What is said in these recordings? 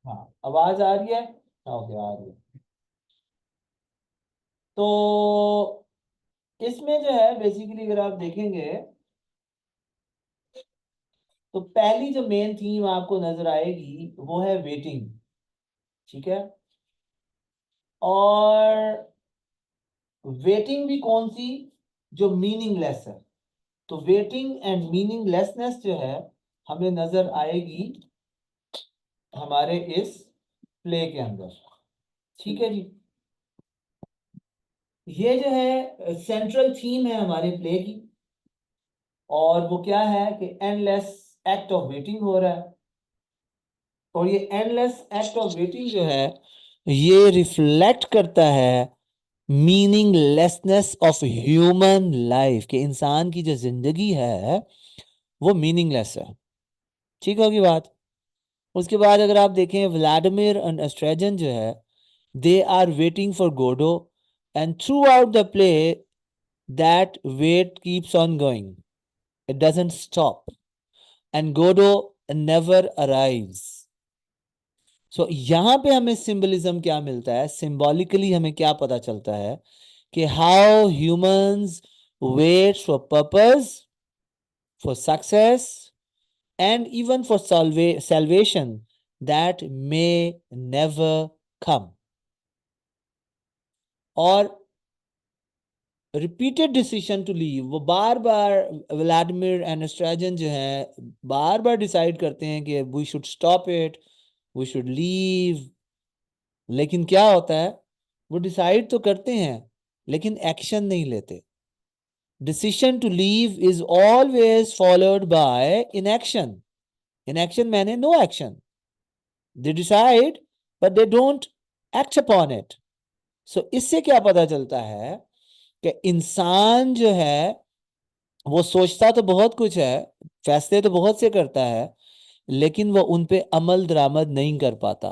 हाँ, आवाज आ रही है? ओके, आ रही है। तो इसमें जो है बेसिकली अगर आप देखेंगे तो पहली जो मेन थीम आपको नजर आएगी वो है वेटिंग। ठीक है। और वेटिंग भी कौन सी? जो मीनिंगलेस है। तो वेटिंग एंड मीनिंगलेसनेस जो है हमें नजर आएगी हमारे इस प्ले के अंदर। ठीक है जी। ये जो है सेंट्रल थीम है हमारे प्ले की। और वो क्या है कि एंडलेस एक्ट ऑफ वेटिंग हो रहा है। और ये एंडलेस एक्ट ऑफ वेटिंग जो है ये रिफ्लेक्ट करता है मीनिंगलेसनेस ऑफ ह्यूमन लाइफ, कि इंसान की जो जिंदगी है वो मीनिंगलेस है। ठीक होगी बात। उसके बाद अगर आप देखें व्लादिमीर एंड एस्ट्रेजन जो है they are waiting for Godot, and throughout the play that wait keeps on going, it doesn't stop, and Godot never arrives. So यहां पे हमें सिंबलिज्म क्या मिलता है, सिंबॉलिकली हमें क्या पता चलता है कि how humans wait for purpose, for success, and even for salvation that may never come. और रिपीटेड डिसीजन टू लीव, वो बार बार व्लादिमीर एंड स्ट्रेजन जो है बार बार डिसाइड करते हैं कि we should stop it, we should leave. लेकिन क्या होता है, वो डिसाइड तो करते हैं लेकिन एक्शन नहीं लेते। Decision to leave is always followed by inaction. Inaction मैंने no action. They decide, but they don't act upon it. So इससे क्या पता चलता है कि इंसान जो है वो सोचता तो बहुत कुछ है, फैसले तो बहुत से करता है, लेकिन वो उन पे अमल दरामद नहीं कर पाता।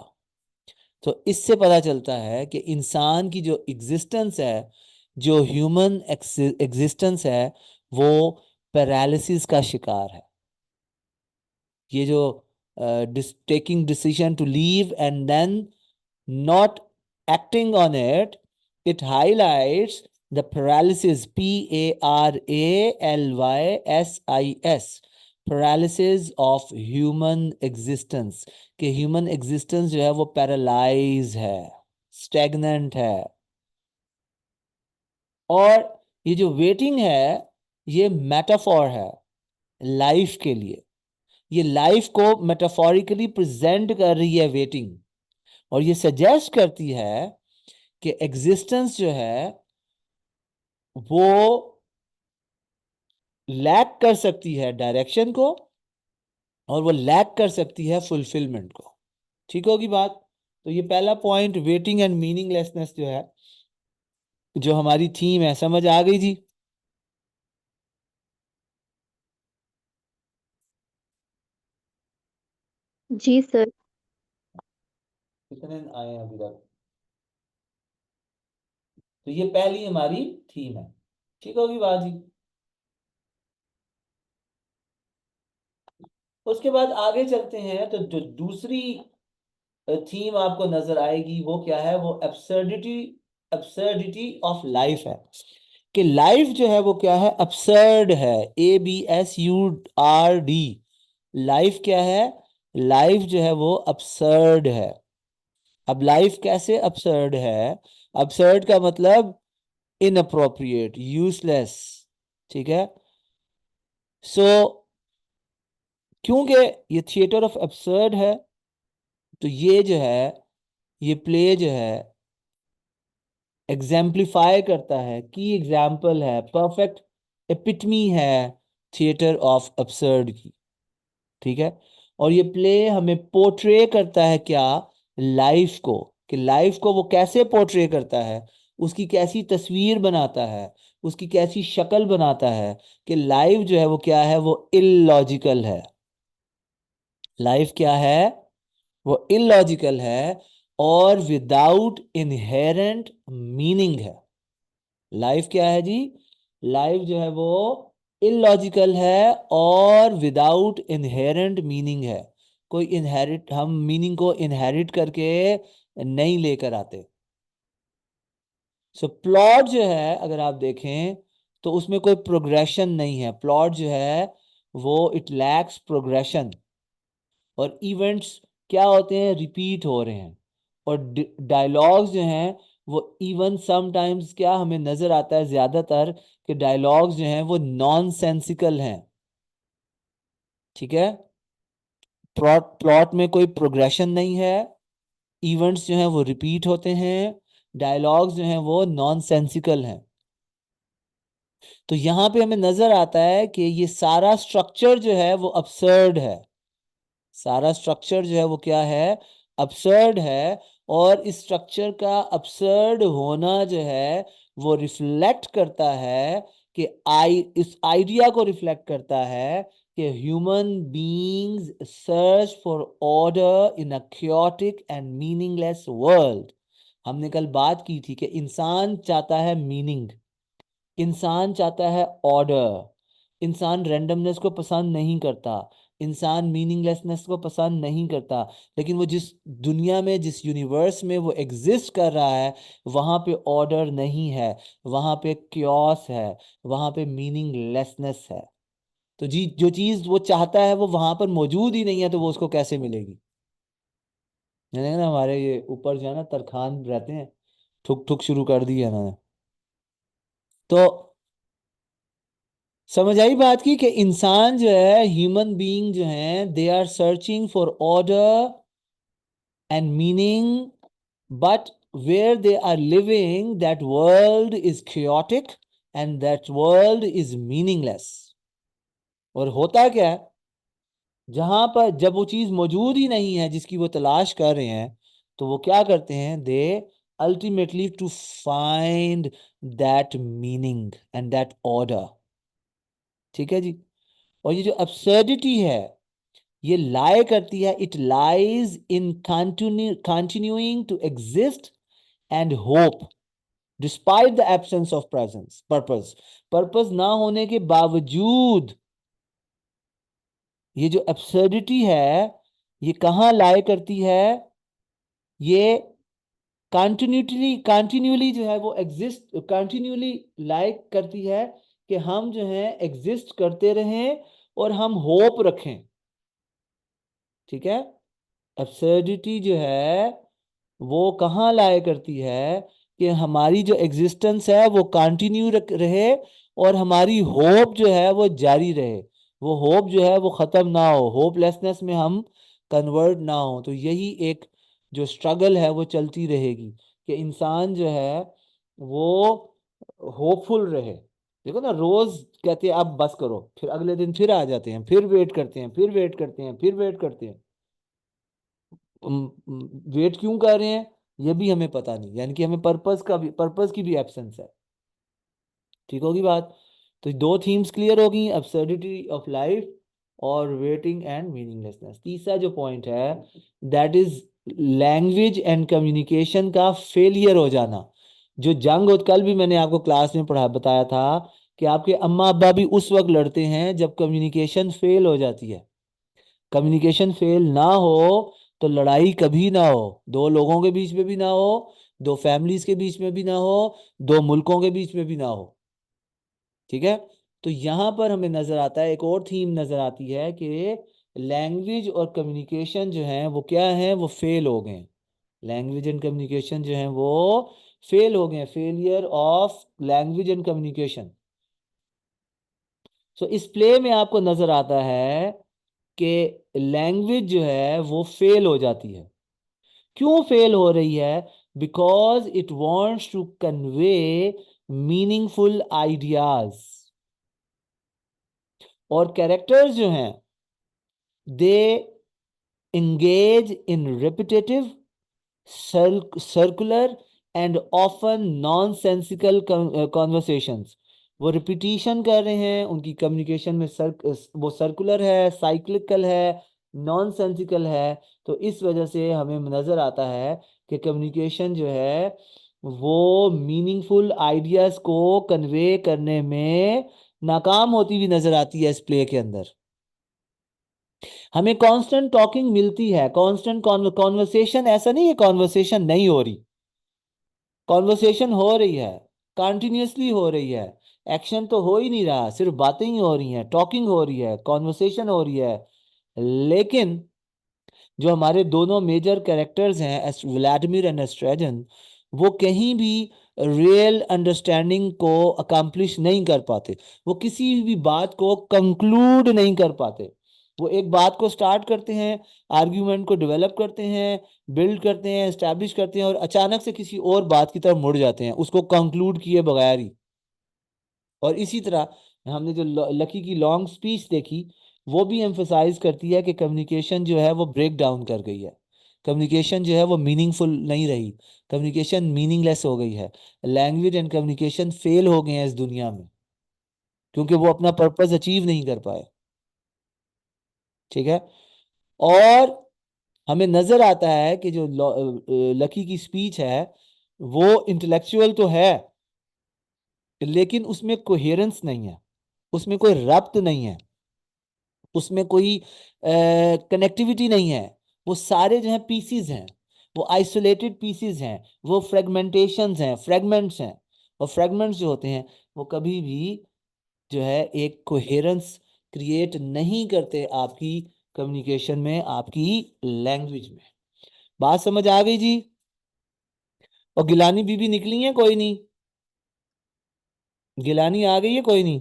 तो इससे पता चलता है कि इंसान की जो एग्जिस्टेंस है, जो ह्यूमन एग्जिस्टेंस है, वो पैरालिसिस का शिकार है। ये जो taking decision to leave and then not acting on it, it highlights the paralysis, PARALYSIS, paralysis of human existence, कि human existence जो है वो पैरालाइज है, स्टेगनेंट है। और ये जो वेटिंग है ये मेटाफॉर है लाइफ के लिए। ये लाइफ को मेटाफोरिकली प्रेजेंट कर रही है वेटिंग। और ये सजेस्ट करती है कि एग्जिस्टेंस जो है वो लैक कर सकती है डायरेक्शन को, और वो लैक कर सकती है फुलफिलमेंट को। ठीक होगी बात। तो ये पहला पॉइंट वेटिंग एंड मीनिंगलेसनेस जो है, जो हमारी थीम है, समझ आ गई जी? जी सर। कितने आए हैं अभी तक? तो ये पहली हमारी थीम है। ठीक होगी बात जी। उसके बाद आगे चलते हैं तो जो दूसरी थीम आपको नजर आएगी वो क्या है, वो एब्सर्डिटी, एब्सर्डिटी ऑफ लाइफ है। कि लाइफ जो है वो क्या है, absurd है। ABSURD। लाइफ क्या है? लाइफ जो है वो absurd है। अब लाइफ कैसे absurd है? absurd का मतलब इनअप्रोप्रिएट, यूजलेस। ठीक है। सो क्योंकि ये थिएटर ऑफ absurd है, तो ये जो है ये प्ले जो है एग्जाम्प्लीफाई करता है, की एग्जाम्पल है, परफेक्ट एपिटमी है थिएटर ऑफ absurd की। ठीक है। और ये प्ले हमें पोर्ट्रे करता है क्या, लाइफ को। कि लाइफ को वो कैसे पोर्ट्रे करता है, उसकी कैसी तस्वीर बनाता है, उसकी कैसी शक्ल बनाता है। कि लाइफ जो है वो क्या है, वो इलॉजिकल है। लाइफ क्या है, वो इलॉजिकल है और विदाउट इनहेरेंट मीनिंग है। लाइफ क्या है जी? लाइफ जो है वो इलॉजिकल है और विदाउट इनहेरेंट मीनिंग है। कोई इनहेरिट, हम मीनिंग को इनहेरिट करके नहीं लेकर आते। सो प्लॉट जो है अगर आप देखें तो उसमें कोई प्रोग्रेशन नहीं है। प्लॉट जो है वो इट लैक्स प्रोग्रेशन, और इवेंट्स क्या होते हैं, रिपीट हो रहे हैं। और डायलॉग्स जो हैं वो इवन समटाइम्स क्या हमें नजर आता है ज्यादातर कि डायलॉग्स जो हैं वो नॉनसेंसिकल हैं। ठीक है, प्लॉट प्लॉट में कोई प्रोग्रेशन नहीं है, इवेंट्स जो हैं वो रिपीट होते हैं, डायलॉग्स जो हैं वो नॉनसेंसिकल हैं। तो यहां पे हमें नजर आता है कि ये सारा स्ट्रक्चर जो है वो absurd है। सारा स्ट्रक्चर जो है वो क्या है, absurd है। और इस स्ट्रक्चर का absurd होना जो है वो रिफ्लेक्ट करता है कि इस आइडिया को रिफ्लेक्ट करता है कि human beings search for order in a chaotic and meaningless world. हमने कल बात की थी कि इंसान चाहता है मीनिंग, इंसान चाहता है ऑर्डर, इंसान रैंडमनेस को पसंद नहीं करता, इंसान मीनिंगलेसनेस को पसंद नहीं करता। लेकिन वो जिस दुनिया में, जिस यूनिवर्स में वो एग्जिस्ट कर रहा है, वहाँ पे ऑर्डर नहीं है, वहाँ पे क्योस है, वहाँ पे मीनिंगलेसनेस है। तो जी जो चीज़ वो चाहता है वो वहाँ पर मौजूद ही नहीं है, तो वो उसको कैसे मिलेगी। यानी ना हमारे ये ऊपर जो है ना तरखान रहते हैं, ठुक ठुक शुरू कर दी है इन्होंने। तो समझ आई बात की कि इंसान जो है, ह्यूमन बीइंग जो है, they are searching for order and meaning, but where they are living that world is chaotic and that world is meaningless. और होता क्या है, जहां पर जब वो चीज मौजूद ही नहीं है जिसकी वो तलाश कर रहे हैं, तो वो क्या करते हैं, they ultimately to find that meaning and that order. ठीक है जी। और ये जो absurdity है ये लाई करती है, it lies in continuing to exist and hope despite the absence of presence purpose. Purpose ना होने के बावजूद ये जो एब्सर्डिटी है ये कहाँ लाई करती है, ये कंटिन्यूली जो है वो एग्जिस्ट, कंटिन्यूली लाइक करती है कि हम जो है एग्जिस्ट करते रहें और हम होप रखें। ठीक है, एब्सर्डिटी जो है वो कहाँ लाया करती है कि हमारी जो एग्जिस्टेंस है वो कंटिन्यू रहे, और हमारी होप जो है वो जारी रहे। वो होप जो है वो ख़त्म ना हो, होपलेसनेस में हम कन्वर्ट ना हो। तो यही एक जो स्ट्रगल है वो चलती रहेगी कि इंसान जो है वो होपफुल रहे। देखो ना, रोज कहते हैं अब बस करो, फिर अगले दिन फिर आ जाते हैं, फिर वेट करते हैं, फिर वेट करते हैं, फिर वेट करते हैं। वेट क्यों कर रहे हैं ये भी हमें पता नहीं, यानी कि हमें पर्पस की भी एब्सेंस है। ठीक होगी बात। तो दो थीम्स क्लियर होगी, अब्सर्डिटी ऑफ लाइफ और वेटिंग एंड मीनिंगलेसनेस। तीसरा जो पॉइंट है that is language and communication का फेलियर हो जाना। जो जंग कल भी मैंने आपको क्लास में पढ़ा बताया था कि आपके अम्मा अब्बा भी उस वक्त लड़ते हैं जब कम्युनिकेशन फेल हो जाती है। कम्युनिकेशन फेल ना हो तो लड़ाई कभी ना हो, दो लोगों के बीच में भी ना हो, दो फैमिलीज के बीच में भी ना हो, दो मुल्कों के बीच में भी ना हो। ठीक है, तो यहां पर हमें नजर आता है, एक और थीम नजर आती है कि लैंग्वेज और कम्युनिकेशन जो है वो क्या है, वो फेल हो गए। लैंग्वेज एंड कम्युनिकेशन जो है वो फेल हो गए, failure of language and communication. So इस प्ले में आपको नजर आता है कि लैंग्वेज जो है वो फेल हो जाती है। क्यों फेल हो रही है, because it wants to convey meaningful ideas. और कैरेक्टर्स जो हैं they engage in repetitive, circular and often nonsensical conversations। वो रिपीटिशन कर रहे हैं, उनकी कम्युनिकेशन में वो सर्कुलर है, साइक्लिकल है, नॉनसेंसिकल है। तो इस वजह से हमें नजर आता है कि कम्युनिकेशन जो है वो मीनिंगफुल आइडियाज को कन्वे करने में नाकाम होती हुई नजर आती है इस प्ले के अंदर। हमें कांस्टेंट टॉकिंग मिलती है, कांस्टेंट कॉन्वर्सेशन, ऐसा नहीं है कॉन्वर्सेशन नहीं हो रही, कॉन्वर्सेशन हो रही है, कंटिन्यूअसली हो रही है। एक्शन तो हो ही नहीं रहा, सिर्फ बातें ही हो रही हैं, टॉकिंग हो रही है, कॉन्वर्सेशन हो रही है। लेकिन जो हमारे दोनों मेजर कैरेक्टर्स हैं, व्लादिमीर एंड एस्ट्रेजन, वो कहीं भी रियल अंडरस्टैंडिंग को अकम्प्लिश नहीं कर पाते। वो किसी भी बात को कंक्लूड नहीं कर पाते। वो एक बात को स्टार्ट करते हैं, आर्ग्यूमेंट को डेवलप करते हैं, बिल्ड करते हैं, एस्टैब्लिश करते हैं, और अचानक से किसी और बात की तरफ मुड़ जाते हैं, उसको कंक्लूड किए बगैर ही। और इसी तरह हमने जो लकी की लॉन्ग स्पीच देखी, वो भी एम्फसाइज करती है कि कम्युनिकेशन जो है वो ब्रेक डाउन कर गई है, कम्युनिकेशन जो है वो मीनिंगफुल नहीं रही, कम्युनिकेशन मीनिंगलेस हो गई है। लैंग्वेज एंड कम्युनिकेशन फेल हो गए हैं इस दुनिया में, क्योंकि वो अपना पर्पस अचीव नहीं कर पाए। ठीक है। और हमें नजर आता है कि जो लकी की स्पीच है वो इंटेलेक्चुअल तो है, लेकिन उसमें कोहेरेंस नहीं है, उसमें कोई रब्त नहीं है, उसमें कोई कनेक्टिविटी नहीं है। वो सारे जो है पीसीज हैं, वो आइसोलेटेड पीसीज हैं, वो फ्रेगमेंटेशंस हैं, फ्रेगमेंट्स हैं। और फ्रेगमेंट्स जो होते हैं वो कभी भी जो है एक कोहेरेंस क्रिएट नहीं करते आपकी कम्युनिकेशन में, आपकी लैंग्वेज में। बात समझ आ गई जी? और गिलानी बीबी निकली है कोई नहीं? गिलानी आ गई है कोई नहीं?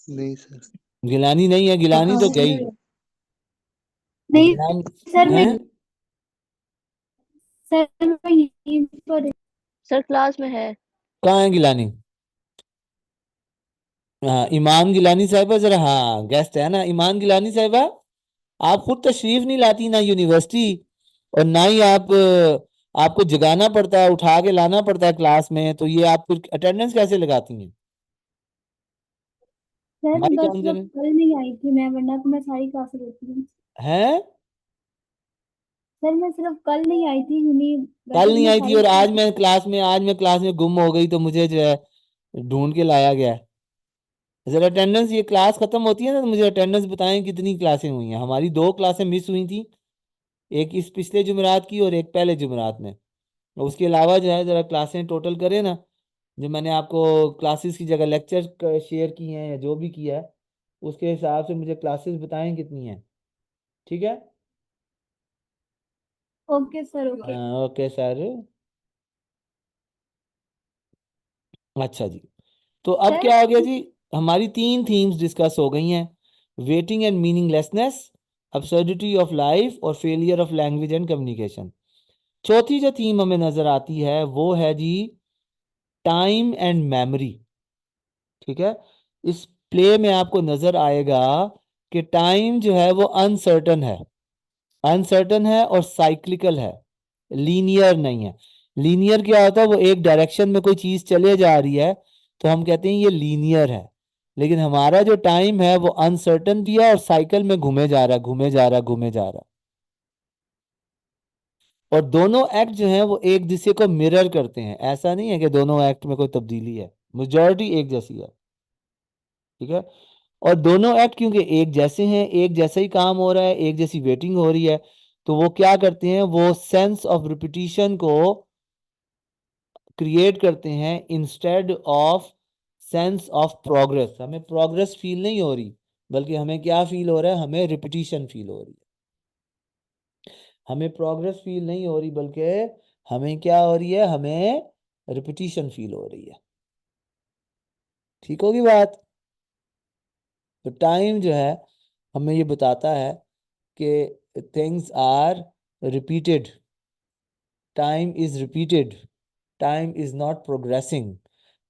नहीं सर। गिलानी नहीं है, गिलानी तो गई। और नहीं गिलानी सर, मैं है? यहीं पर सर क्लास में है। कहाँ है गिलानी? हाँ, ईमान गिलानी साहिबा जरा, हाँ गेस्ट है ना ईमान गिलानी साहिबा। आप खुद तशरीफ नहीं लाती ना यूनिवर्सिटी, और ना ही आप आपको जगाना पड़ता है, उठा के लाना पड़ता है क्लास में, तो ये आप फिर अटेंडेंस कैसे लगाती हैं? सर हमारी बस कौन सिर्फ जने कल नहीं आई थी मैं, वरना तो मैं सारी क्लासेस लेती हूँ। हैं? सर मैं सिर्फ कल नहीं आई थी यूनी, कल वैसे तो नहीं मैं आई थी, सारी और आज क्लासेस। मैं क्लास में, आज मैं क्लास में गुम हो गई, तो मुझे जो है ढूंढ के लाया गया है। जरा अटेंडेंस, ये क्लास खत्म होती है ना तो मुझे अटेंडेंस बताएं कितनी क्लासें हुई हैं। हमारी 2 क्लासें मिस हुई थी, एक इस पिछले जुमेरात की और एक पहले जुमेरात में। उसके अलावा जो है जरा क्लासें टोटल करें ना, जो मैंने आपको क्लासेस की जगह लेक्चर शेयर किए हैं या जो भी किया है, उसके हिसाब से मुझे क्लासेस बताएं कितनी हैं। ठीक है। Okay sir, okay. Okay sir. अच्छा जी, तो अब सर क्या हो गया जी? हमारी 3 थीम्स डिस्कस हो गई हैं, waiting and meaninglessness, absurdity of life, और failure of language and communication. चौथी जो थीम हमें नजर आती है वो है जी टाइम एंड मेमोरी। ठीक है। इस प्ले में आपको नजर आएगा कि टाइम जो है वो अनसर्टन है, अनसर्टन है और साइक्लिकल है, लीनियर नहीं है। लीनियर क्या होता है? वो एक डायरेक्शन में कोई चीज चले जा रही है तो हम कहते हैं ये लीनियर है। लेकिन हमारा जो टाइम है वो अनसर्टन भी है और साइकिल में घूमे जा रहा है, घूमे जा रहा है, घूमे जा रहा है। और दोनों एक्ट जो हैं वो एक दूसरे को मिरर करते हैं, ऐसा नहीं है कि दोनों एक्ट में कोई तब्दीली है, मेजॉरिटी एक जैसी है। ठीक है। और दोनों एक्ट क्योंकि एक जैसे हैं, एक जैसा ही काम हो रहा है, एक जैसी वेटिंग हो रही है, तो वो क्या करते हैं, वो सेंस ऑफ रिपीटिशन को क्रिएट करते हैं instead of sense of progress. हमें प्रोग्रेस फील नहीं हो रही, बल्कि हमें क्या फील हो रहा है? हमें रिपीटिशन फील हो रही है। हमें प्रोग्रेस फील नहीं हो रही, बल्कि हमें क्या हो रही है? हमें रिपीटिशन फील हो रही है। ठीक होगी बात? तो टाइम जो है हमें ये बताता है कि things are repeated, time is repeated, time is not progressing,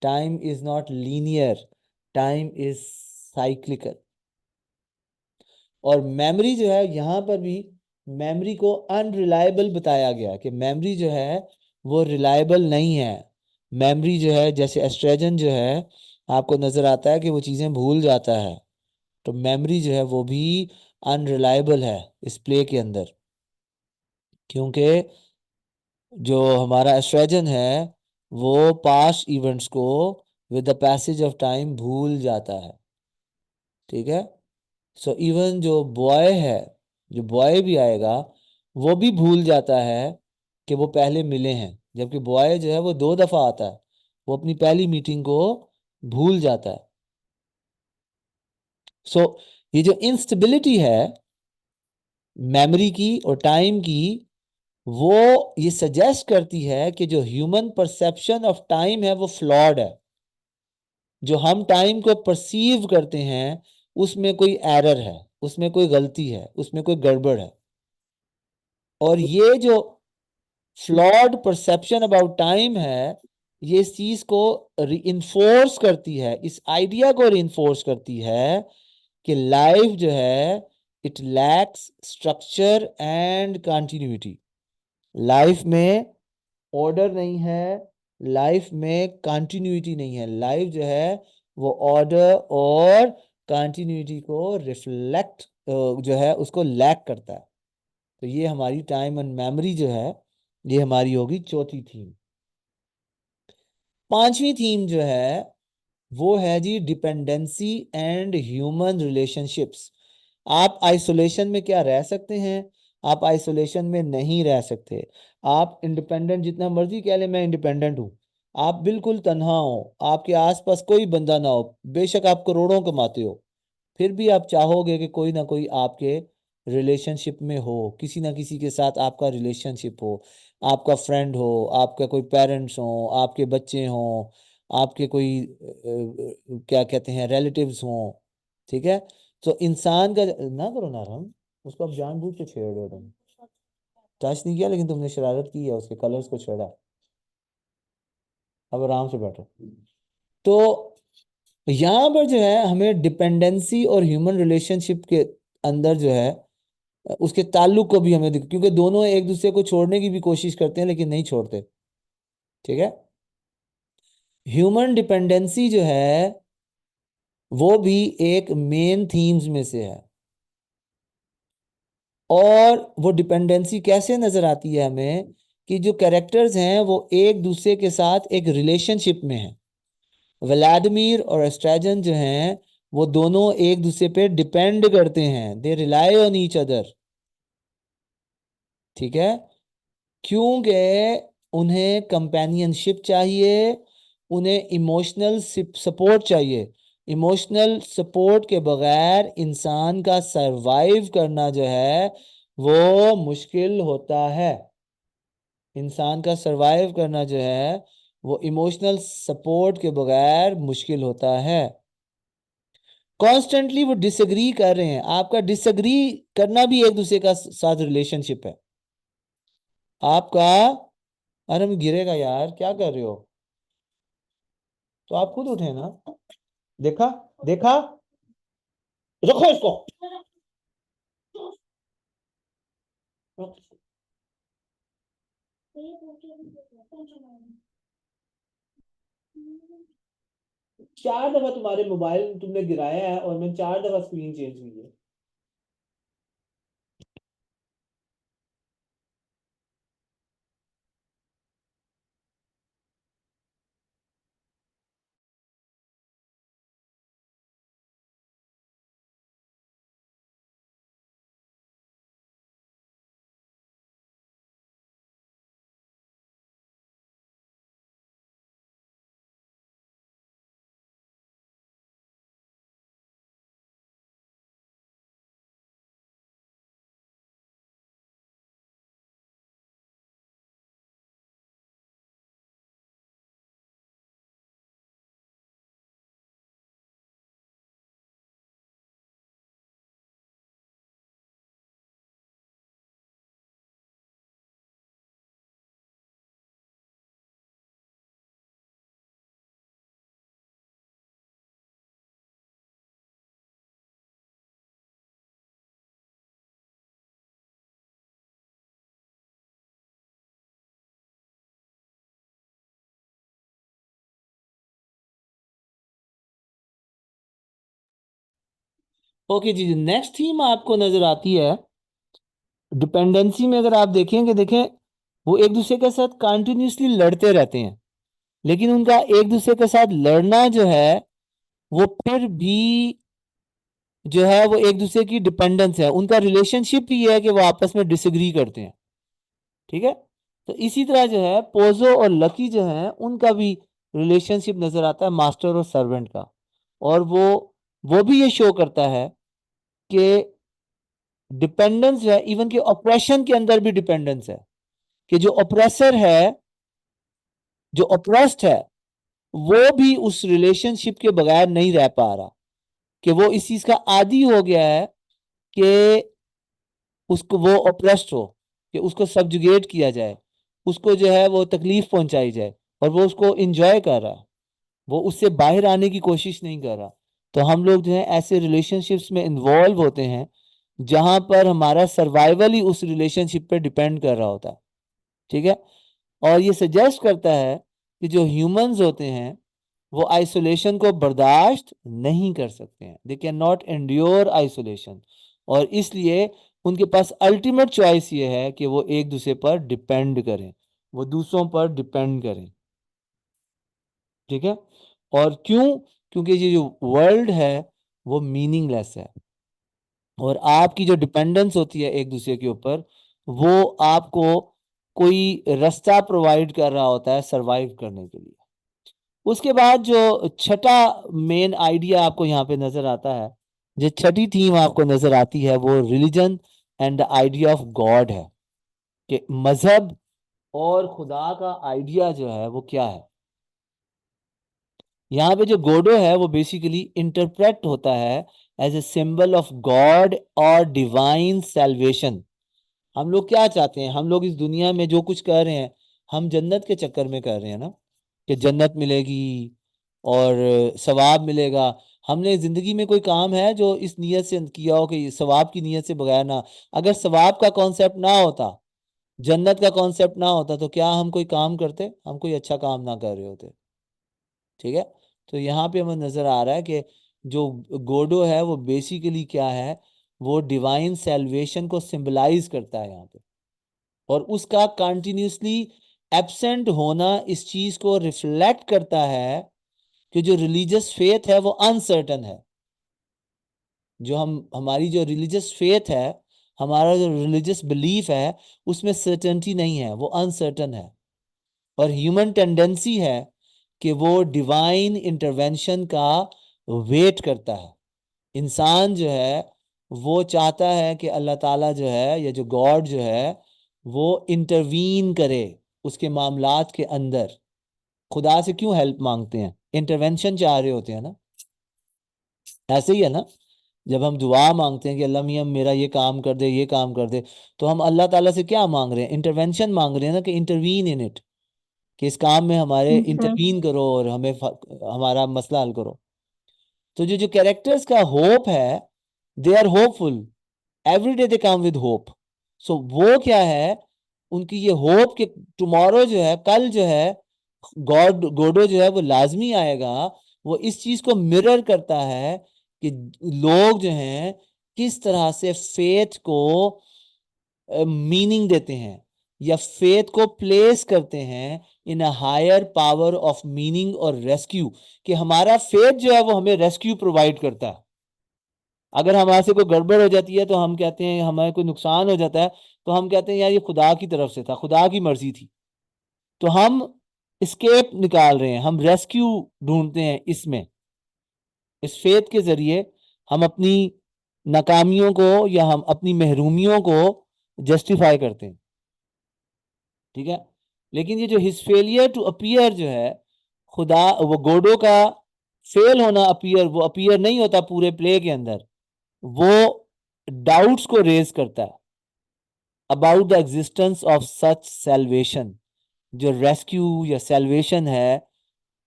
time is not linear, time is cyclical. और मेमोरी जो है यहाँ पर भी मेमोरी को अनरिलायबल बताया गया कि मेमोरी जो है वो रिलायबल नहीं है। मेमोरी जो है, जैसे एस्ट्रेजन जो है, आपको नजर आता है कि वो चीजें भूल जाता है, तो मेमोरी जो है वो भी अनरिलायबल है इस प्ले के अंदर, क्योंकि जो हमारा एस्ट्रेजन है वो पास्ट इवेंट्स को with the passage of time भूल जाता है। ठीक है। सो इवन जो बॉय है, जो बॉय भी आएगा वो भी भूल जाता है कि वो पहले मिले हैं, जबकि बॉय जो है वो 2 दफा आता है, वो अपनी पहली मीटिंग को भूल जाता है। सो ये जो इंस्टेबिलिटी है मेमोरी की और टाइम की, वो ये सजेस्ट करती है कि जो ह्यूमन परसेप्शन ऑफ टाइम है वो फ्लॉड है। जो हम टाइम को परसीव करते हैं उसमें कोई एरर है, उसमें कोई गलती है, उसमें कोई गड़बड़ है। और ये जो फ्लॉड परसेप्शन अबाउट टाइम है, ये इस चीज को रीइंफोर्स करती है, इस आइडिया को रीइंफोर्स करती है कि लाइफ जो है it lax structure and continuity. Life में ऑर्डर नहीं है, लाइफ में कंटिन्यूटी नहीं है। लाइफ जो है वो ऑर्डर और कंटिन्यूटी को रिफ्लेक्ट जो है उसको लैक करता है। तो ये हमारी टाइम एंड मेमोरी जो है ये हमारी होगी चौथी थीम। पांचवी थीम जो है वो है जी डिपेंडेंसी एंड ह्यूमन रिलेशनशिप्स। आप आइसोलेशन में क्या रह सकते हैं? आप आइसोलेशन में नहीं रह सकते। आप इंडिपेंडेंट जितना मर्जी कह ले मैं इंडिपेंडेंट हूं, आप बिल्कुल तन्हा हो, आपके आसपास कोई बंदा ना हो, बेशक आप करोड़ों कमाते हो, फिर भी आप चाहोगे कि कोई ना कोई आपके रिलेशनशिप में हो, किसी ना किसी के साथ आपका रिलेशनशिप हो, आपका फ्रेंड हो, आपका कोई पेरेंट्स हो, आपके बच्चे हों, आपके कोई क्या कहते हैं रिलेटिव्स हों। ठीक है। तो इंसान का ना करो ना हम उसको, अब जानबूझ के छेड़ रहे हो तुम। टच नहीं किया लेकिन तुमने शरारत की है, उसके कलर्स को छेड़ा। अब आराम से बैठो। तो यहाँ पर जो है हमें डिपेंडेंसी और ह्यूमन रिलेशनशिप के अंदर जो है उसके ताल्लुक को भी हमें क्योंकि दोनों एक दूसरे को छोड़ने की भी कोशिश करते हैं लेकिन नहीं छोड़ते। ठीक है। ह्यूमन डिपेंडेंसी जो है वो भी एक मेन थीम्स में से है। और वो डिपेंडेंसी कैसे नजर आती है हमें कि जो कैरेक्टर्स हैं वो एक दूसरे के साथ एक रिलेशनशिप में हैं। व्लादिमीर और एस्ट्रेजन जो हैं वो दोनों एक दूसरे पे डिपेंड करते हैं, they rely on each other. ठीक है। क्योंकि उन्हें कंपेनियनशिप चाहिए, उन्हें इमोशनल सपोर्ट चाहिए। इमोशनल सपोर्ट के बगैर इंसान का सरवाइव करना जो है वो मुश्किल होता है। इंसान का सरवाइव करना जो है वो इमोशनल सपोर्ट के बगैर मुश्किल होता है। कॉन्स्टेंटली वो डिसएग्री कर रहे हैं, आपका डिसएग्री करना भी एक दूसरे का साथ रिलेशनशिप है आपका। अरे मैं गिरेगा यार, क्या कर रहे हो? तो आप खुद उठे ना। देखा, देखा, रखो इसको। चार दफा तुम्हारे मोबाइल तुमने गिराया है और मैंने 4 दफा स्क्रीन चेंज की है। ओके जी, नेक्स्ट थीम आपको नजर आती है डिपेंडेंसी में। अगर आप देखेंगे, देखें वो एक दूसरे के साथ कंटिन्यूसली लड़ते रहते हैं, लेकिन उनका एक दूसरे के साथ लड़ना जो है वो फिर भी जो है वो एक दूसरे की डिपेंडेंस है, उनका रिलेशनशिप ही है कि वो आपस में डिसएग्री करते हैं। ठीक है, तो इसी तरह जो है पोजो और लकी जो है उनका भी रिलेशनशिप नजर आता है मास्टर और सर्वेंट का। और वो भी ये शो करता है कि डिपेंडेंस जो है, इवन कि ऑपरेशन के अंदर भी डिपेंडेंस है, कि जो ऑपरेसर है, जो ऑपरेस्ड है, वो भी उस रिलेशनशिप के बगैर नहीं रह पा रहा, कि वो इस चीज का आदी हो गया है कि उसको वो ऑपरेस्ड हो, कि उसको सब्जुगेट किया जाए, उसको जो है वो तकलीफ पहुंचाई जाए, और वो उसको इंजॉय कर रहा है, वो उससे बाहर आने की कोशिश नहीं कर रहा। तो हम लोग जो है ऐसे रिलेशनशिप्स में इन्वॉल्व होते हैं जहां पर हमारा सर्वाइवल ही उस रिलेशनशिप पे डिपेंड कर रहा होता है। ठीक है, और ये सजेस्ट करता है कि जो ह्यूमंस होते हैं वो आइसोलेशन को बर्दाश्त नहीं कर सकते हैं, दे कैन नॉट एंड्योर आइसोलेशन, और इसलिए उनके पास अल्टीमेट चॉइस ये है कि वो एक दूसरे पर डिपेंड करें, वो दूसरों पर डिपेंड करें। ठीक है, और क्यों? क्योंकि ये जो वर्ल्ड है वो मीनिंगलेस है, और आपकी जो डिपेंडेंस होती है एक दूसरे के ऊपर, वो आपको कोई रास्ता प्रोवाइड कर रहा होता है सरवाइव करने के लिए। उसके बाद जो छठा मेन आइडिया आपको यहाँ पे नजर आता है, जो छठी थीम आपको नजर आती है, वो religion and the idea of God है, कि मजहब और खुदा का आइडिया जो है वो क्या है। यहाँ पे जो गोडो है वो बेसिकली इंटरप्रेट होता है as a symbol of God और डिवाइन सेल्वेशन। हम लोग क्या चाहते हैं? हम लोग इस दुनिया में जो कुछ कर रहे हैं, हम जन्नत के चक्कर में कर रहे हैं ना, कि जन्नत मिलेगी और सवाब मिलेगा। हमने जिंदगी में कोई काम है जो इस नीयत से किया हो कि सवाब की नीयत से बगैर ना, अगर सवाब का कॉन्सेप्ट ना होता, जन्नत का कॉन्सेप्ट ना होता, तो क्या हम कोई काम करते? हम कोई अच्छा काम ना कर रहे होते। ठीक है, तो यहाँ पे हमें नजर आ रहा है कि जो गोडो है वो बेसिकली क्या है, वो डिवाइन सेल्वेशन को सिंबलाइज करता है यहाँ पे, और उसका कंटिन्यूसली एब्सेंट होना इस चीज को रिफ्लेक्ट करता है कि जो रिलीजियस फेथ है वो अनसर्टन है। जो हमारी जो रिलीजियस फेथ है, हमारा जो रिलीजियस बिलीफ है, उसमें सर्टेनिटी नहीं है, वो अनसर्टन है। और ह्यूमन टेंडेंसी है कि वो डिवाइन इंटरवेंशन का वेट करता है। इंसान जो है वो चाहता है कि अल्लाह ताला जो है, या जो गॉड जो है, वो इंटरवीन करे उसके मामलात के अंदर। खुदा से क्यों हेल्प मांगते हैं? इंटरवेंशन चाह रहे होते हैं ना। ऐसे ही है ना, जब हम दुआ मांगते हैं कि अल्लाह मियाँ मेरा ये काम कर दे, ये काम कर दे, तो हम अल्लाह ताला से क्या मांग रहे हैं? इंटरवेंशन मांग रहे हैं ना, कि इंटरवीन इन इट, कि इस काम में हमारे सर। इंटरवीन करो और हमारा मसला हल करो। तो जो जो कैरेक्टर्स का होप है, they are hopeful, every day they come with hope. So वो क्या है, उनकी ये होप कि टुमारो जो है, कल जो है, गोडो जो है वो लाजमी आएगा। वो इस चीज को मिरर करता है कि लोग जो हैं किस तरह से फेथ को मीनिंग देते हैं, या फेथ को प्लेस करते हैं in a higher power of meaning और रेस्क्यू, कि हमारा फेथ जो है वो हमें रेस्क्यू प्रोवाइड करता है। अगर हमारे से कोई गड़बड़ हो जाती है तो हम कहते हैं, हमारे कोई नुकसान हो जाता है तो हम कहते हैं यार ये खुदा की तरफ से था, खुदा की मर्जी थी। तो हम स्केप निकाल रहे हैं, हम रेस्क्यू ढूंढते हैं इसमें, इस फेथ के जरिए हम अपनी नाकामियों को या हम अपनी महरूमियों को जस्टिफाई करते हैं। ठीक है, लेकिन ये जो हिज फेलियर टू अपीयर जो है, खुदा वो गोडो का फेल होना, अपीयर, वो अपीयर नहीं होता पूरे प्ले के अंदर, वो डाउट्स को रेज करता है about the existence of such salvation. जो रेस्क्यू या सेल्वेशन है,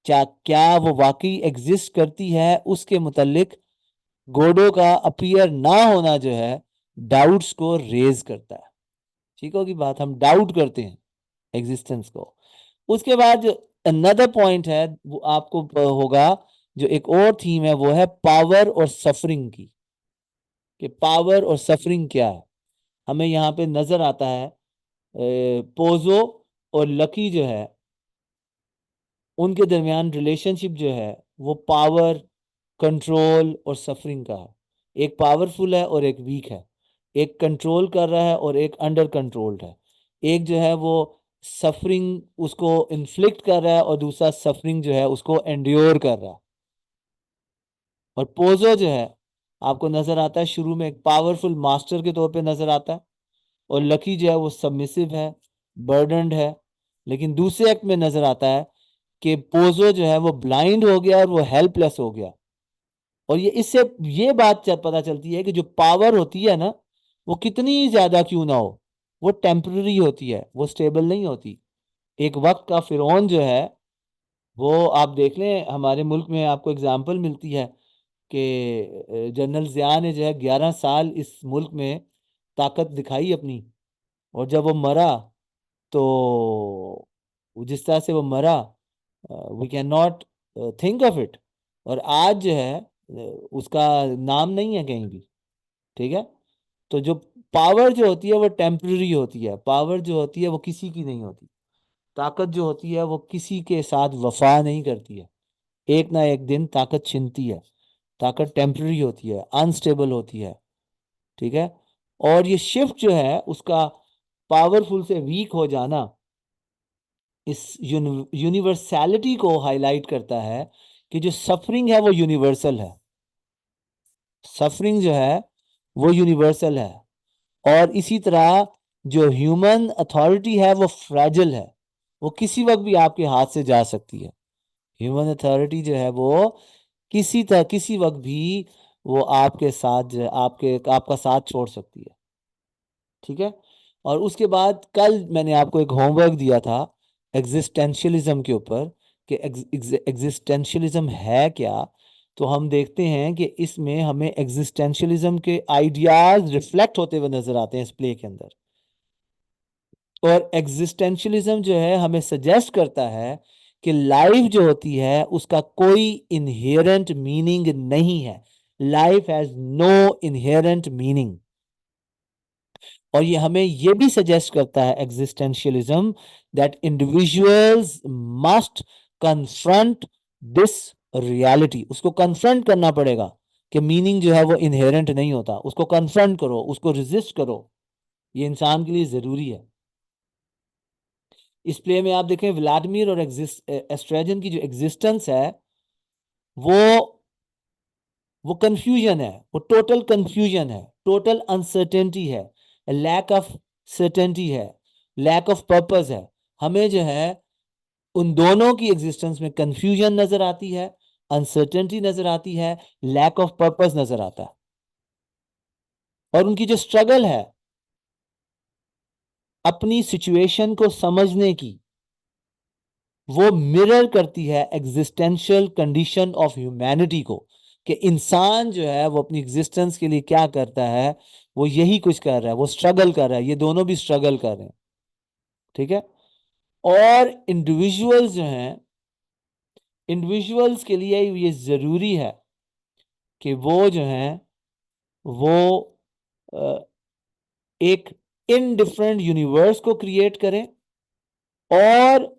क्या वो वाकई एग्जिस्ट करती है, उसके मुतल्लिक गोडो का अपीयर ना होना जो है डाउट्स को रेज करता है। ठीक होगी बात, हम डाउट करते हैं एग्जिस्टेंस को। उसके बाद जो अनदर पॉइंट है वो आपको होगा, जो एक और थीम है, वो है पावर और सफरिंग की, कि पावर और सफरिंग क्या है। हमें यहाँ पे नजर आता है पोजो और लकी जो है उनके दरमियान रिलेशनशिप जो है वो पावर, कंट्रोल और सफरिंग का है। एक पावरफुल है और एक वीक है, एक कंट्रोल कर रहा है और एक अंडर कंट्रोल्ड है, एक जो है वो सफरिंग उसको इन्फ्लिक्ट कर रहा है और दूसरा सफरिंग जो है उसको एंड्योर कर रहा है। और पोजो जो है आपको नजर आता है शुरू में एक पावरफुल मास्टर के तौर पे नजर आता है, और लकी जो है वो सबमिसिव है, बर्डनड है। लेकिन दूसरे एक्ट में नजर आता है कि पोजो जो है वो ब्लाइंड हो गया और वो हेल्पलेस हो गया। और ये इससे ये बात पता चलती है कि जो पावर होती है ना, वो कितनी ज्यादा क्यों ना हो, वो टेम्पररी होती है, वो स्टेबल नहीं होती। एक वक्त का फिरौन जो है वो आप देख लें, हमारे मुल्क में आपको एग्जाम्पल मिलती है कि जनरल जिया ने जो है 11 साल इस मुल्क में ताकत दिखाई अपनी, और जब वो मरा तो जिस तरह से वो मरा, we can not think of it. और आज जो है उसका नाम नहीं है कहीं भी। ठीक है, तो जो पावर जो होती है वो टेम्पररी होती है, पावर जो होती है वो किसी की नहीं होती, ताकत जो होती है वो किसी के साथ वफा नहीं करती है, एक ना एक दिन ताकत छिनती है। ताकत टेम्पररी होती है, अनस्टेबल होती है। ठीक है, और ये शिफ्ट जो है उसका पावरफुल से वीक हो जाना इस यूनिवर्सैलिटी को हाईलाइट करता है कि जो सफरिंग है वो यूनिवर्सल है, सफरिंग जो है वो यूनिवर्सल है। और इसी तरह जो ह्यूमन अथॉरिटी है वो फ्रैजिल है, वो किसी वक्त भी आपके हाथ से जा सकती है। ह्यूमन अथॉरिटी जो है वो किसी वक्त भी वो आपके साथ जो है, आपका साथ छोड़ सकती है। ठीक है, और उसके बाद कल मैंने आपको एक होमवर्क दिया था एग्जिस्टेंशियलिज्म के ऊपर कि एग्जिस्टेंशियलिज्म है क्या। तो हम देखते हैं कि इसमें हमें एग्जिस्टेंशियलिज्म के आइडियाज रिफ्लेक्ट होते हुए नजर आते हैं इस प्ले के अंदर। और एग्जिस्टेंशियलिज्म जो है हमें सजेस्ट करता है कि लाइफ जो होती है उसका कोई इनहेरेंट मीनिंग नहीं है, life has no inherent meaning. और ये हमें ये भी सजेस्ट करता है existentialism that individuals must confront this reality, उसको कन्फ्रंट करना पड़ेगा कि मीनिंग जो है वो इनहेरेंट नहीं होता, उसको कन्फ्रंट करो, उसको रेजिस्ट करो, ये इंसान के लिए जरूरी है। इस प्ले में आप देखें व्लादिमीर और एस्ट्रेजन की जो एग्जिस्टेंस है वो वो कंफ्यूजन है, वो टोटल कंफ्यूजन है, टोटल अनसर्टेनिटी है, लैक ऑफ सर्टेनिटी है, लैक ऑफ पर्पस है। हमें जो है उन दोनों की एग्जिस्टेंस में कंफ्यूजन नजर आती है, अनसर्टेनिटी नजर आती है, लैक ऑफ पर्पस नजर आता है। और उनकी जो स्ट्रगल है अपनी सिचुएशन को समझने की, वो मिरर करती है एग्जिस्टेंशियल कंडीशन ऑफ ह्यूमैनिटी को, कि इंसान जो है वो अपनी एग्जिस्टेंस के लिए क्या करता है, वो यही कुछ कर रहा है, वो स्ट्रगल कर रहा है, ये दोनों भी स्ट्रगल कर रहे हैं। ठीक है, और इंडिविजुअल्स जो हैं, इंडिविजुअल्स के लिए ये जरूरी है कि वो जो हैं वो अ, एक इनडिफरेंट यूनिवर्स को क्रिएट करें, और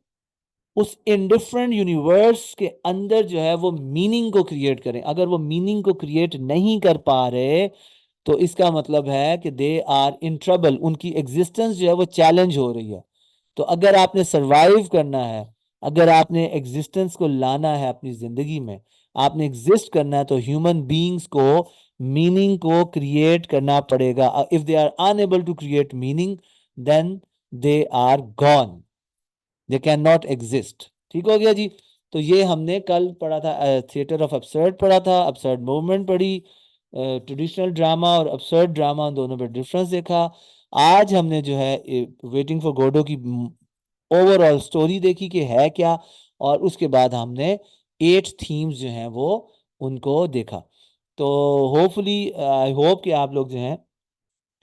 उस इनडिफरेंट यूनिवर्स के अंदर जो है वो मीनिंग को क्रिएट करें। अगर वो मीनिंग को क्रिएट नहीं कर पा रहे तो इसका मतलब है कि दे आर इन ट्रबल, उनकी एग्जिस्टेंस जो है वो चैलेंज हो रही है। तो अगर आपने सरवाइव करना है, अगर आपने एग्जिस्टेंस को लाना है अपनी जिंदगी में, आपने एग्जिस्ट करना है, तो ह्यूमन बीइंग्स को मीनिंग को क्रिएट करना पड़ेगा। If they are unable to create meaning then they are gone, they can not exist. ठीक हो गया जी। तो ये हमने कल पढ़ा था, थिएटर ऑफ अपसर्ड पढ़ा था, अपसर्ड मूवमेंट पढ़ी, ट्रेडिशनल ड्रामा और अपसर्ड ड्रामा दोनों में डिफरेंस देखा। आज हमने जो है वेटिंग फॉर गोडो की ओवरऑल स्टोरी देखी कि है क्या, और उसके बाद हमने 8 थीम्स जो हैं वो उनको देखा। तो होपफुली आई होप कि आप लोग जो हैं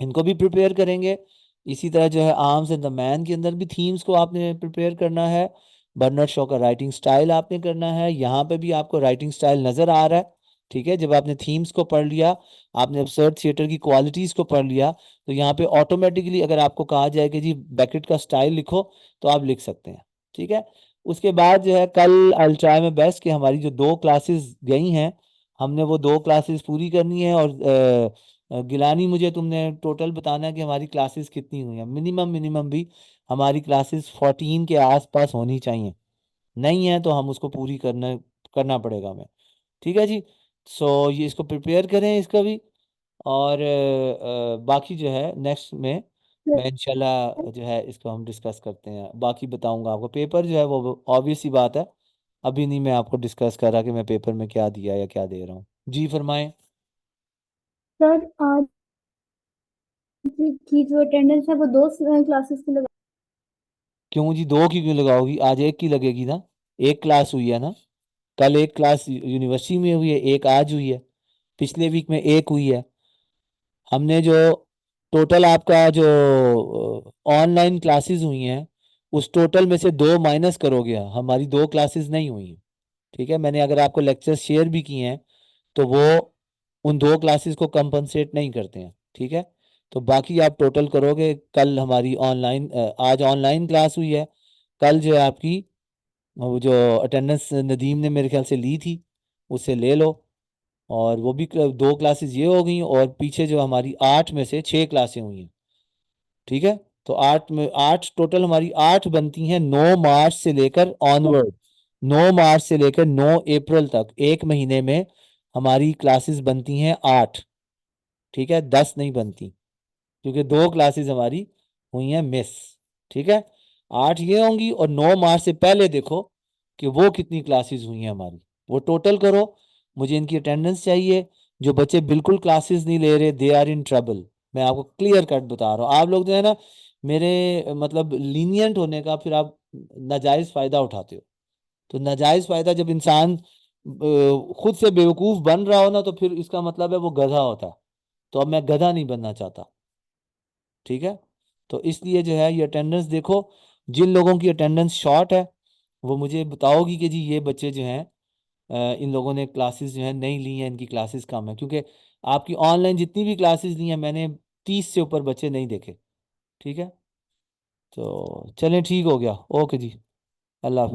इनको भी प्रिपेयर करेंगे। इसी तरह जो है आर्म्स एंड द मैन के अंदर भी थीम्स को आपने प्रिपेयर करना है। बर्नार्ड शॉ का राइटिंग स्टाइल आपने करना है, यहाँ पे भी आपको राइटिंग स्टाइल नजर आ रहा है। ठीक है, जब आपने थीम्स को पढ़ लिया, आपने absurd थिएटर की क्वालिटीज को पढ़ लिया, तो यहाँ पे ऑटोमेटिकली अगर आपको कहा जाए कि जी बैकेट का स्टाइल लिखो तो आप लिख सकते हैं। ठीक है, उसके बाद जो है कल I will try my best कि हमारी जो 2 क्लासेस गई हैं हमने वो 2 क्लासेस पूरी करनी है। और गिलानी मुझे तुमने टोटल बताना है कि हमारी क्लासेस कितनी हुई हैं। मिनिमम मिनिमम भी हमारी क्लासेस 14 के आसपास होनी चाहिए, नहीं है तो हम उसको पूरी करना करना पड़ेगा हमें। ठीक है जी। सो ये इसको प्रिपेयर करें इसका भी। और बाकी जो है नेक्स्ट में मैं इंशाल्लाह जो है इसको हम डिस्कस करते हैं, बाकी बताऊंगा आपको। पेपर जो है वो ऑब्वियस सी बात है, अभी नहीं मैं आपको डिस्कस कर रहा कि मैं पेपर में क्या दिया या क्या दे रहा हूँ। जी फरमाएं। सर आज की जो अटेंडेंस है वो दो क्लासेस की लगा। क्यों जी, 2 की क्यों लगाओगी? आज 1 की लगेगी ना। 1 क्लास हुई है ना, कल 1 क्लास यूनिवर्सिटी में हुई है, 1 आज हुई है, पिछले वीक में 1 हुई है। हमने जो टोटल आपका जो ऑनलाइन क्लासेस हुई हैं उस टोटल में से 2 माइनस करोगे, हमारी 2 क्लासेस नहीं हुई हैं। ठीक है, मैंने अगर आपको लेक्चर शेयर भी किए हैं तो वो उन 2 क्लासेस को कंपनसेट नहीं करते हैं। ठीक है, तो बाकी आप टोटल करोगे। कल हमारी ऑनलाइन आज ऑनलाइन क्लास हुई है, कल जो है आपकी वो जो अटेंडेंस नदीम ने मेरे ख्याल से ली थी उससे ले लो। और वो भी 2 क्लासेस ये हो गई, और पीछे जो हमारी 8 में से 6 क्लासें हुई हैं। ठीक है, तो 8 में 8 टोटल हमारी 8 बनती हैं 9 मार्च से लेकर ऑनवर्ड। 9 मार्च से लेकर 9 अप्रैल तक 1 महीने में हमारी क्लासेस बनती हैं 8। ठीक है, 10 नहीं बनती, क्योंकि 2 क्लासेस हमारी हुई हैं मिस। ठीक है, 8 ये होंगी, और 9 मार्च से पहले देखो कि वो कितनी क्लासेस हुई हैं हमारी, वो टोटल करो। मुझे इनकी अटेंडेंस चाहिए। जो बच्चे बिल्कुल क्लासेस नहीं ले रहे, दे आर इन ट्रबल। मैं आपको क्लियर कट बता रहा हूँ। आप लोग जो है ना मेरे मतलब लीनियंट होने का फिर आप नाजायज फायदा उठाते हो। तो नाजायज फायदा जब इंसान खुद से बेवकूफ बन रहा हो ना, तो फिर इसका मतलब है वो गधा होता है। तो अब मैं गधा नहीं बनना चाहता। ठीक है, तो इसलिए जो है ये अटेंडेंस देखो। जिन लोगों की अटेंडेंस शॉर्ट है वो मुझे बताओगी कि जी ये बच्चे जो हैं इन लोगों ने क्लासेस जो है नहीं ली हैं, इनकी क्लासेस कम है। क्योंकि आपकी ऑनलाइन जितनी भी क्लासेस ली हैं मैंने 30 से ऊपर बच्चे नहीं देखे। ठीक है, तो चलें ठीक हो गया। ओके जी, अल्लाह हाफिज़।